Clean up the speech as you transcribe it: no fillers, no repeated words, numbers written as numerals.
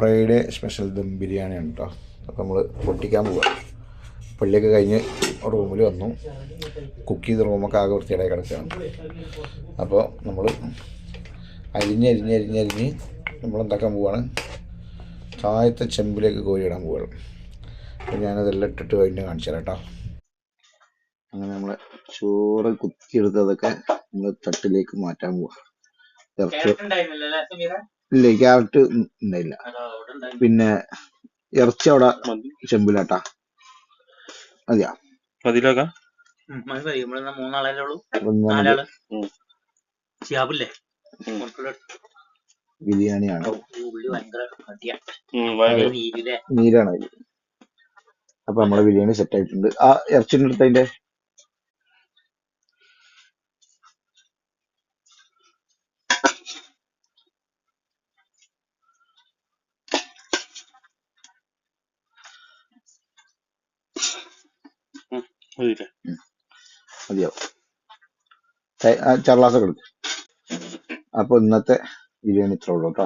Friday special dum ബിരിയാണിയാണ് കേട്ടോ. അപ്പോൾ നമ്മൾ പൊട്ടിക്കാൻ പോവുക. പള്ളിയൊക്കെ കഴിഞ്ഞ് റൂമിൽ വന്നു. കുക്ക് ചെയ്ത റൂമൊക്കെ ആകെ വൃത്തിയായി കിടക്കുകയാണ്. അപ്പോൾ നമ്മൾ അരിഞ്ഞ് നമ്മളെന്താക്കാൻ പോവുകയാണ്, താഴത്തെ ചെമ്പിലേക്ക് കോരിയിടാൻ പോവുകയാണ്. അപ്പോൾ ഞാനതെല്ലാം ഇട്ടിട്ട് കഴിഞ്ഞ് കാണിച്ചു തരാം കേട്ടോ. അങ്ങനെ നമ്മൾ ചോറ് കുത്തിയെടുത്തതൊക്കെ നമ്മൾ തട്ടിലേക്ക് മാറ്റാൻ പോവുക. ഇല്ല, ക്യാരറ്റ് ഉണ്ടായില്ല. പിന്നെ ഇറച്ചി അവിടെ ചെമ്പിലാട്ടാ. മതിയാ? ബിരിയാണിയാണ്, നീരാണ് അതിൽ. അപ്പൊ നമ്മളെ ബിരിയാണി സെറ്റ് ആയിട്ടുണ്ട്. ആ ഇറച്ചിൻ്റെ അടുത്ത് അതിന്റെ മതിയാവും. ചർലാസൊക്കെ എടുക്കും. അപ്പൊ ഇന്നത്തെ ബിരിയാണി ഇത്ര ഉള്ളൂ കേട്ടോ.